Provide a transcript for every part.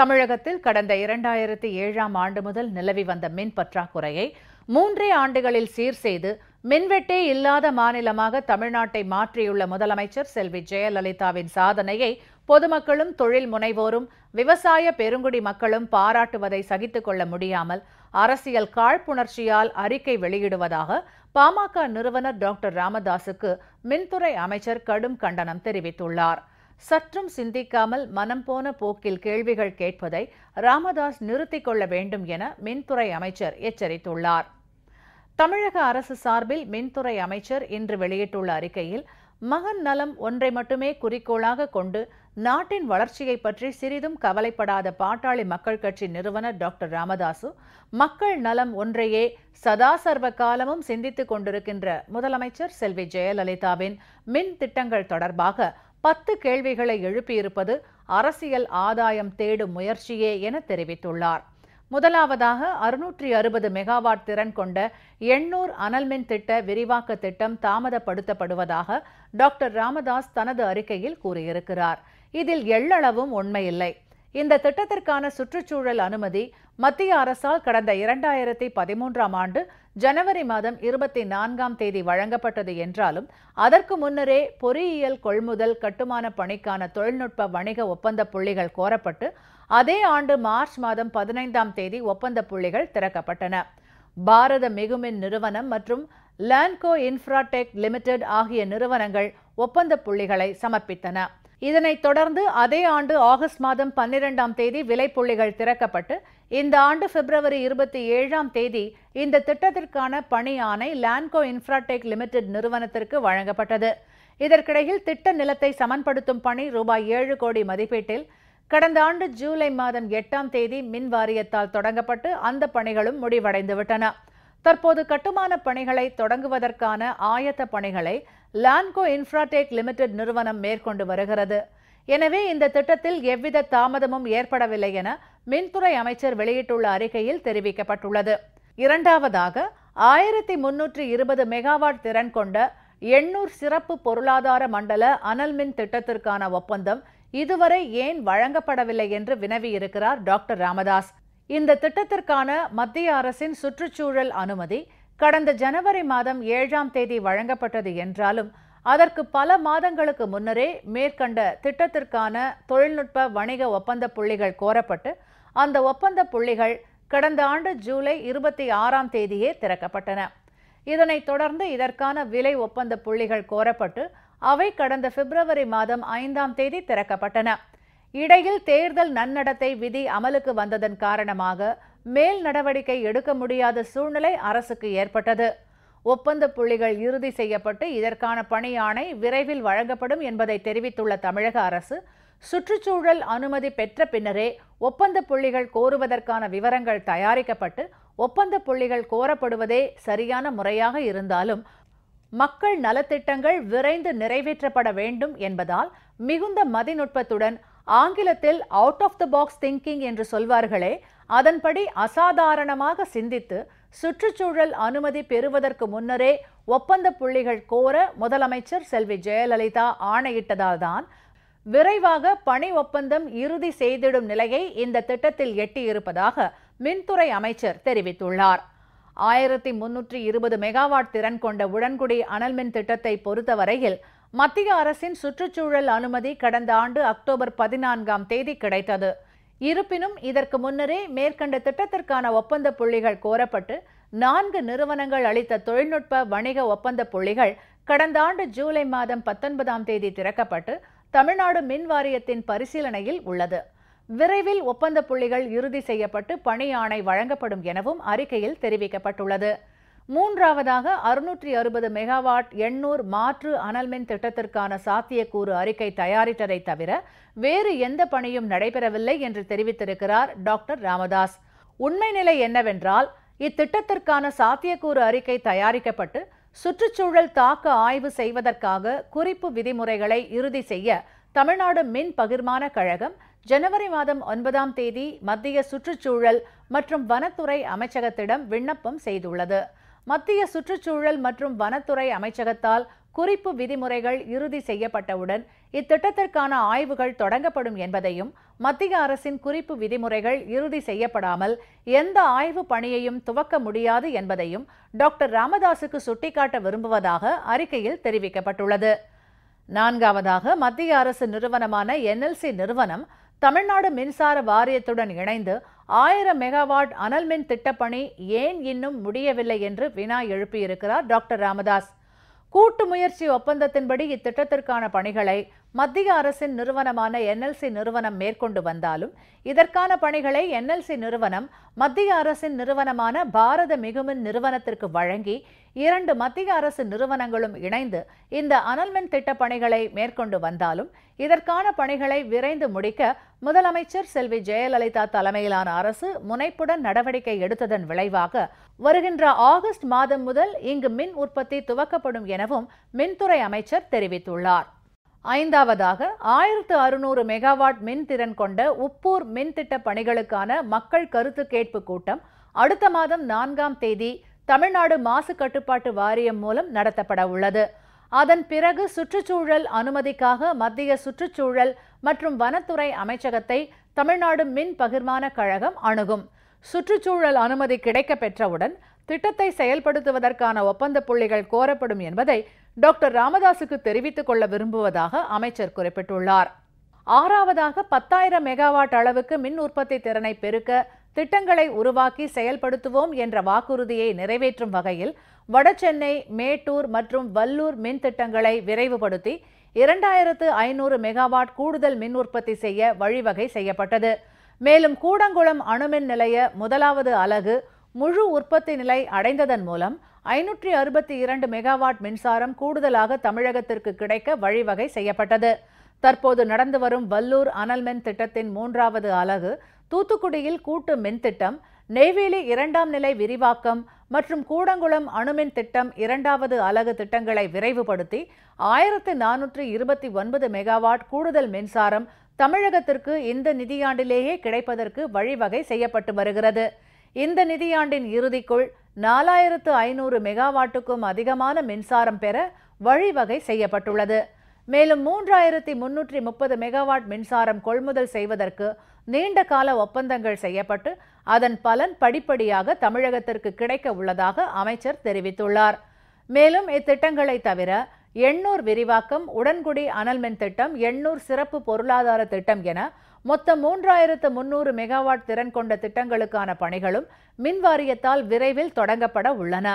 தமிழகத்தில் கடந்த 2007ஆம் ஆண்டு முதல் நிலவி வந்த மின் பற்றாக்குறையை 3 ஆண்டுகளில் சீர் செய்து மின்வெட்டே இல்லாத மாநிலமாக தமிழ்நாட்டை மாற்றியுள்ள முதலமைச்சர் செல்வி ஜெயலலிதாவின் சாதனையை பொதுமக்களும் தொழில் முனைவோரும் விவசாய பெருங்குடி மக்களும் பாராட்டுவதை சகித்துக் கொள்ள முடியாமல் அரசியல் காழ்ப்புணர்ச்சியால் அறிக்கை வெளியிடுவதாக பாமக நிறுவனர் டாக்டர் ராமதாசுக்கு மின்துறை அமைச்சர் கடும் கண்டனம் தெரிவித்துள்ளார். சற்றும் சிந்திக்காமல் மனம் போன போக்கில் கேள்விகள் கேட்பதை ராமதாஸ் நிறுத்திக் கொள்ள வேண்டும் என மின்துறை அமைச்சர் எச்சரித்துள்ளார். தமிழக அரசு சார்பில் மின்துறை அமைச்சர் இன்று வெளியிட்டுள்ள அறிக்கையில் மகன் நலம் ஒன்றை மட்டுமே குறிக்கோளாக கொண்டு நாட்டின் வளர்ச்சியை பற்றி சிறிதும் கவலைப்படாத பாட்டாளி மக்கள் கட்சி நிறுவனர் டாக்டர் ராமதாசு மக்கள் நலம் ஒன்றையே சதா சர்வ காலமும் சிந்தித்துக் கொண்டிருக்கின்ற முதலமைச்சர் செல்வி ஜெயலலிதாவின் மின் திட்டங்கள் தொடர்பாக 10 கேள்விகளை எழுப்பியிருப்பது அரசியல் ஆதாயம் தேடும் முயற்சியே என தெரிவித்துள்ளார். முதலாவதாக 660 மெகாவாட் திறன் கொண்ட எண்ணூர் அனல்மின் திட்ட விரிவாக்க திட்டம் தாமதப்படுத்தப்படுவதாக டாக்டர் ராமதாஸ் தனது அறிக்கையில் கூறியிருக்கிறார். இதில் எள்ளளவும் உண்மையில்லை. இந்த திட்டத்திற்கான சுற்றுச்சூழல் அனுமதி மத்திய அரசால் கடந்த 2013ஆம் ஆண்டு ஜனவரி மாதம் 24ஆம் தேதி வழங்கப்பட்டது என்றாலும் அதற்கு முன்னரே பொறியியல் கொள்முதல் கட்டுமான பணிக்கான தொழில்நுட்ப வணிக ஒப்பந்த புள்ளிகள் கோரப்பட்டு அதே ஆண்டு மார்ச் மாதம் 15ஆம் தேதி ஒப்பந்த புள்ளிகள் திறக்கப்பட்டன. பாரத மிகுமின் நிறுவனம் மற்றும் லான்கோ இன்ஃப்ராடெக் லிமிடெட் ஆகிய நிறுவனங்கள் ஒப்பந்த புள்ளிகளை சமர்ப்பித்தன. இதனைத் தொடர்ந்து அதே ஆண்டு ஆகஸ்ட் மாதம் 12ஆம் தேதி விலைப்புள்ளிகள் திறக்கப்பட்டு இந்த ஆண்டு பிப்ரவரி 27ஆம் தேதி இந்த திட்டத்திற்கான பணி ஆணை லான்கோ இன்ஃப்ராடெக் லிமிடெட் நிறுவனத்திற்கு வழங்கப்பட்டது. இதற்கிடையில் திட்ட நிலத்தை சமன்படுத்தும் பணி ரூபாய் 7 கோடி மதிப்பீட்டில் கடந்த ஆண்டு ஜூலை மாதம் 8ஆம் தேதி மின் வாரியத்தால் தொடங்கப்பட்டு அந்த பணிகளும் முடிவடைந்துவிட்டன. தற்போது கட்டுமான பணிகளை தொடங்குவதற்கான ஆயத்த பணிகளை லான்கோ இன்ஃப்ராடெக் லிமிடெட் நிறுவனம் மேற்கொண்டு வருகிறது. எனவே இந்த திட்டத்தில் எவ்வித தாமதமும் ஏற்படவில்லை என மின்துறை அமைச்சர் வெளியிட்டுள்ள அறிக்கையில் தெரிவிக்கப்பட்டுள்ளது. இரண்டாவதாக 1320 மெகாவாட் திறன் கொண்ட எண்ணூர் சிறப்பு பொருளாதார மண்டல அனல்மின் திட்டத்திற்கான ஒப்பந்தம் இதுவரை ஏன் வழங்கப்படவில்லை என்று வினவியிருக்கிறார் டாக்டர் ராமதாஸ். இந்த திட்டத்திற்கான மத்திய அரசின் சுற்றுச்சூழல் அனுமதி கடந்த ஜனவரி மாதம் 7ஆம் தேதி வழங்கப்பட்டது என்றாலும் அதற்கு பல மாதங்களுக்கு முன்னரே மேற்கண்ட திட்டத்திற்கான தொழில்நுட்ப வணிக ஒப்பந்த புள்ளிகள் கோரப்பட்டு அந்த ஒப்பந்த புள்ளிகள் கடந்த ஆண்டு ஜூலை 26ஆம் தேதியே திறக்கப்பட்டன. இதனைத் தொடர்ந்து இதற்கான விலை ஒப்பந்த புள்ளிகள் கோரப்பட்டு அவை கடந்த பிப்ரவரி மாதம் 5ஆம் தேதி திறக்கப்பட்டன. இடையில் தேர்தல் நன்னடத்தை விதி அமலுக்கு வந்ததன் காரணமாக மேல் நடவடிக்கை எடுக்க முடியாத சூழ்நிலை அரசுக்கு ஏற்பட்டது. ஒப்பந்த புள்ளிகள் இறுதி செய்யப்பட்டு இதற்கான பணி ஆணை விரைவில் வழங்கப்படும் என்பதை தெரிவித்துள்ள தமிழக அரசு சுற்றுச்சூழல் அனுமதி பெற்ற பின்னரே ஒப்பந்த புள்ளிகள் கோருவதற்கான விவரங்கள் தயாரிக்கப்பட்டு ஒப்பந்த புள்ளிகள் கோரப்படுவதே சரியான முறையாக இருந்தாலும் மக்கள் நலத்திட்டங்கள் விரைந்து நிறைவேற்றப்பட வேண்டும் என்பதால் மிகுந்த மதிநுட்பத்துடன் ஆங்கிலத்தில் out of the box thinking என்று சொல்வார்களே அதன்படி அசாதாரணமாக சிந்தித்து சுற்றுச்சூழல் அனுமதி பெறுவதற்கு முன்னரே ஒப்பந்த புள்ளிகள் கோர முதலமைச்சர் செல்வி ஜெயலலிதா ஆணையிட்டதால் தான் விரைவாக பணி ஒப்பந்தம் இறுதி செய்திடும் நிலையை இந்த திட்டத்தில் எட்டியிருப்பதாக மின்துறை அமைச்சர் தெரிவித்துள்ளார். 1320 மெகாவாட் திறன் கொண்ட உடன்குடி அனல்மின் திட்டத்தை பொறுத்தவரையில் மத்திய அரசின் சுற்றுச்சூழல் அனுமதி கடந்த ஆண்டு அக்டோபர் 14ஆம் தேதி கிடைத்தது. இருப்பினும் இதற்கு முன்னரே மேற்கண்ட திட்டத்திற்கான ஒப்பந்த புள்ளிகள் கோரப்பட்டு 4 நிறுவனங்கள் அளித்த தொழில்நுட்ப வணிக ஒப்பந்த புள்ளிகள் கடந்த ஆண்டு ஜூலை மாதம் 19ஆம் தேதி திறக்கப்பட்டு தமிழ்நாடு மின் வாரியத்தின் பரிசீலனையில் உள்ளது. விரைவில் ஒப்பந்த புள்ளிகள் இறுதி செய்யப்பட்டு பணி ஆணை வழங்கப்படும் எனவும் அறிக்கையில் தெரிவிக்கப்பட்டுள்ளது. மூன்றாவதாக 660 மெகாவாட் எண்ணூர் மாற்று அனல்மின் திட்டத்திற்கான சாத்தியக்கூறு அறிக்கை தயாரித்ததை தவிர வேறு எந்த பணியும் நடைபெறவில்லை என்று தெரிவித்திருக்கிறார் டாக்டர் ராமதாஸ். உண்மை நிலை என்னவென்றால் இத்திட்டத்திற்கான சாத்தியக்கூறு அறிக்கை தயாரிக்கப்பட்டு சுற்றுச்சூழல் தாக்க ஆய்வு செய்வதற்காக குறிப்பு விதிமுறைகளை இறுதி செய்ய தமிழ்நாடு மின் பகிர்மான கழகம் ஜனவரி மாதம் 9ஆம் தேதி மத்திய சுற்றுச்சூழல் மற்றும் வனத்துறை அமைச்சகத்திடம் விண்ணப்பம் செய்துள்ளது. மத்திய சுற்றுச்சூழல் மற்றும் வனத்துறை அமைச்சகத்தால் குறிப்பு விதிமுறைகள் இறுதி செய்யப்பட்டவுடன் இத்திட்டத்திற்கான ஆய்வுகள் தொடங்கப்படும் என்பதையும், மத்திய அரசின் குறிப்பு விதிமுறைகள் இறுதி செய்யப்படாமல் எந்த ஆய்வு பணியையும் துவக்க முடியாது என்பதையும் டாக்டர் ராமதாசுக்கு சுட்டிக்காட்ட விரும்புவதாக அறிக்கையில் தெரிவிக்கப்பட்டுள்ளது. நான்காவதாக, மத்திய அரசு நிறுவனமான NLC நிறுவனம் தமிழ்நாடு மின்சார வாரியத்துடன் இணைந்து 1000 மெகாவாட் அனல் மின் திட்டப்பணி ஏன் இன்னும் முடியவில்லை என்று வினா எழுப்பியிருக்கிறார் டாக்டர் ராமதாஸ். கூட்டு முயற்சி ஒப்பந்தத்தின்படி இத்திட்டத்திற்கான பணிகளை மத்திய அரசின் நிறுவனமான NLC நிறுவனம் மேற்கொண்டு வந்தாலும் இதற்கான பணிகளை NLC நிறுவனம் மத்திய அரசின் நிறுவனமான பாரத மிகுமின் நிறுவனத்திற்கு வழங்கி 2 மத்திய அரசு நிறுவனங்களும் இணைந்து இந்த அனல்மின் திட்ட பணிகளை மேற்கொண்டு வந்தாலும் இதற்கான பணிகளை விரைந்து முடிக்க முதலமைச்சர் செல்வி ஜெயலலிதா தலைமையிலான அரசு முனைப்புடன் நடவடிக்கை எடுத்ததன் விளைவாக வருகின்ற ஆகஸ்ட் மாதம் முதல் இங்கு மின் உற்பத்தி துவக்கப்படும் எனவும் மின்துறை அமைச்சர் தெரிவித்துள்ளார். ஐந்தாவதாக, 1600 மெகாவாட் மின் திறன் கொண்ட உப்பூர் மின் திட்ட பணிகளுக்கான மக்கள் கருத்து கேட்பு கூட்டம் அடுத்த மாதம் 4ஆம் தேதி தமிழ்நாடு மாசு கட்டுப்பாட்டு வாரியம் மூலம் நடத்தப்பட உள்ளது. அதன் பிறகு சுற்றுச்சூழல் அனுமதிக்காக மத்திய சுற்றுச்சூழல் மற்றும் வனத்துறை அமைச்சகத்தை தமிழ்நாடு மின் பகிர்மான கழகம் அணுகும். சுற்றுச்சூழல் அனுமதி கிடைக்கப் பெற்றவுடன் திட்டத்தை செயல்படுத்துவதற்கான ஒப்பந்த புள்ளிகள் கோரப்படும் என்பதை டாக்டர் ராமதாசுக்கு தெரிவித்துக் கொள்ள விரும்புவதாக அமைச்சர் குறிப்பிட்டுள்ளார். ஆறாவதாக, 10,000 மெகாவாட் அளவுக்கு மின் உற்பத்தி திறனை பெருக்க திட்டங்களை உருவாக்கி செயல்படுத்துவோம் என்ற வாக்குறுதியை நிறைவேற்றும் வகையில் வடசென்னை, மேட்டூர் மற்றும் வல்லூர் மின் திட்டங்களை விரைவுபடுத்தி 2500 மெகாவாட் கூடுதல் மின் உற்பத்தி செய்ய வழிவகை செய்யப்பட்டது. மேலும் கூடங்குளம் அணுமின் நிலைய முதலாவது அலகு முழு உற்பத்தி நிலை அடைந்ததன் மூலம் 562 மெகாவாட் மின்சாரம் கூடுதலாக தமிழகத்திற்கு கிடைக்க வழிவகை செய்யப்பட்டது. தற்போது நடந்து வரும் வல்லூர் அனல்மின் திட்டத்தின் 3வது அலகு, தூத்துக்குடியில் கூட்டு மின் திட்டம், நெய்வேலி 2ஆம் நிலை விரிவாக்கம் மற்றும் கூடங்குளம் அணுமின் திட்டம் 2வது அலகு திட்டங்களை விரைவுபடுத்தி 1429 மெகாவாட் கூடுதல் மின்சாரம் தமிழகத்திற்கு இந்த நிதியாண்டிலேயே கிடைப்பதற்கு வழிவகை செய்யப்பட்டு வருகிறது. இந்த நிதியாண்டின் இறுதிக்குள் 4500 மெகாவாட்டுக்கும் அதிகமான மின்சாரம் பெற வழிவகை செய்யப்பட்டுள்ளது. மேலும் 3330 மெகாவாட் மின்சாரம் கொள்முதல் செய்வதற்கு நீண்ட கால ஒப்பந்தங்கள் செய்யப்பட்டு அதன் பலன் படிப்படியாக தமிழகத்திற்கு கிடைக்க உள்ளதாக அமைச்சர் தெரிவித்துள்ளார். மேலும் இத்திட்டங்களை தவிர எண்ணூர் விரிவாக்கம், உடன்குடி அனல்மின் திட்டம், எண்ணூர் சிறப்பு பொருளாதார திட்டம் என மொத்தம் 3300 மெகாவாட் திறன் கொண்ட திட்டங்களுக்கான பணிகளும் மின் வாரியத்தால் விரைவில் தொடங்கப்பட உள்ளன.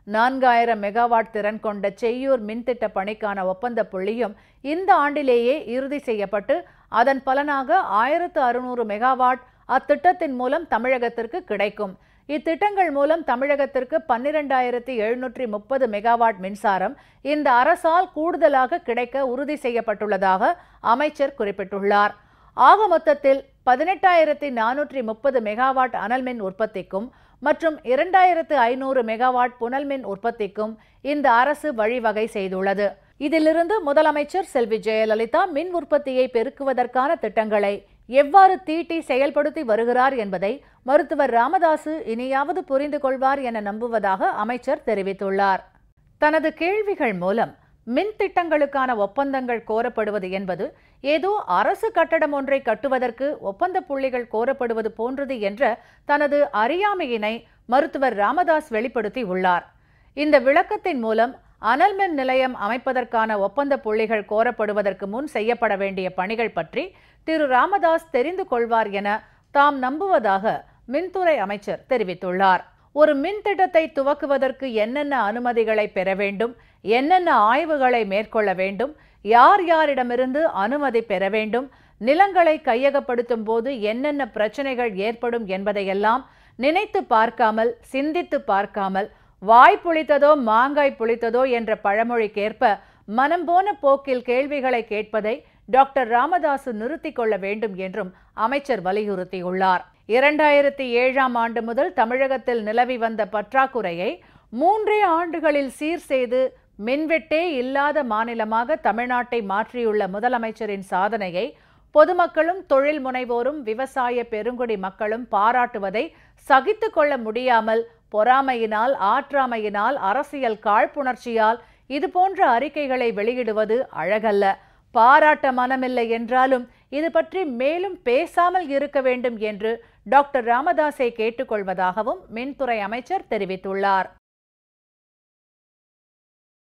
4000 மெகாவாட் திறன் கொண்ட செய்யூர் மின்திட்ட பணிக்கான ஒப்பந்த புள்ளியும் இந்த ஆண்டிலேயே இறுதி செய்யப்பட்டு அதன் பலனாக 1600 மெகாவாட் அத்திட்டத்தின் மூலம் தமிழகத்திற்கு கிடைக்கும். இத்திட்டங்கள் மூலம் தமிழகத்திற்கு 12730 மெகாவாட் மின்சாரம் இந்த அரசால் கூடுதலாக கிடைக்க உறுதி செய்யப்பட்டுள்ளதாக அமைச்சர் குறிப்பிட்டுள்ளார். ஆக மொத்தத்தில் 18430 மெகாவாட் அனல்மின் உற்பத்திக்கும் மற்றும் 2500 மெகாவாட் புனல்மின் உற்பத்திக்கும் இந்த அரசு வழிவகை செய்துள்ளது. இதிலிருந்து முதலமைச்சர் செல்வி ஜெயலலிதா மின் உற்பத்தியை பெருக்குவதற்கான திட்டங்களை எவ்வாறு தீட்டி செயல்படுத்தி வருகிறார் என்பதை மருத்துவர் ராமதாசு இனியாவது புரிந்து கொள்வார் என நம்புவதாக அமைச்சர் தெரிவித்துள்ளார். தனது கேள்விகள் மூலம் மின் திட்டங்களுக்கான ஒப்பந்தங்கள் கோரப்படுவது என்பது ஏதோ அரசு கட்டடம் ஒன்றை கட்டுவதற்கு ஒப்பந்த புள்ளிகள் கோரப்படுவது போன்றது என்ற தனது அறியாமையினை மருத்துவர் ராமதாஸ் வெளிப்படுத்தி உள்ளார். இந்த விளக்கத்தின் மூலம் அனல்மின் நிலையம் அமைப்பதற்கான ஒப்பந்த புள்ளிகள் கோரப்படுவதற்கு முன் செய்யப்பட வேண்டிய பணிகள் பற்றி திரு ராமதாஸ் தெரிந்து கொள்வார் என தாம் நம்புவதாக மின்துறை அமைச்சர் தெரிவித்துள்ளார். ஒரு மின் திட்டத்தை துவக்குவதற்கு என்னென்ன அனுமதிகளை பெற வேண்டும், என்னென்ன ஆய்வுகளை மேற்கொள்ள வேண்டும், யார் யாரிடமிருந்து அனுமதி பெற வேண்டும், நிலங்களை கையகப்படுத்தும் போது என்னென்ன பிரச்சனைகள் ஏற்படும் என்பதையெல்லாம் நினைத்து பார்க்காமல், சிந்தித்து பார்க்காமல், வாய் புளித்ததோ மாங்காய் புளித்ததோ என்ற பழமொழிக்கேற்ப மனம் போன போக்கில் கேள்விகளை கேட்பதை டாக்டர் ராமதாசு நிறுத்திக் கொள்ள வேண்டும் என்றும் அமைச்சர் வலியுறுத்தியுள்ளார். 2007ஆம் ஆண்டு முதல் தமிழகத்தில் நிலவி வந்த பற்றாக்குறையை 3 ஆண்டுகளில் சீர் செய்து மின்வெட்டே இல்லாத மாநிலமாக தமிழ்நாட்டை மாற்றியுள்ள முதலமைச்சரின் சாதனையை பொதுமக்களும் தொழில் முனைவோரும் விவசாய பெருங்குடி மக்களும் பாராட்டுவதை சகித்துக் கொள்ள முடியாமல் பொறாமையினால், ஆற்றாமையினால், அரசியல் காழ்ப்புணர்ச்சியால் இதுபோன்ற அறிக்கைகளை வெளியிடுவது அழகல்ல. பாராட்ட மனமில்லை என்றாலும் இது பற்றி மேலும் பேசாமல் இருக்க வேண்டும் என்று டாக்டர் ராமதாஸை கேட்டுக்கொள்வதாகவும் மின்துறை அமைச்சர் தெரிவித்துள்ளார்.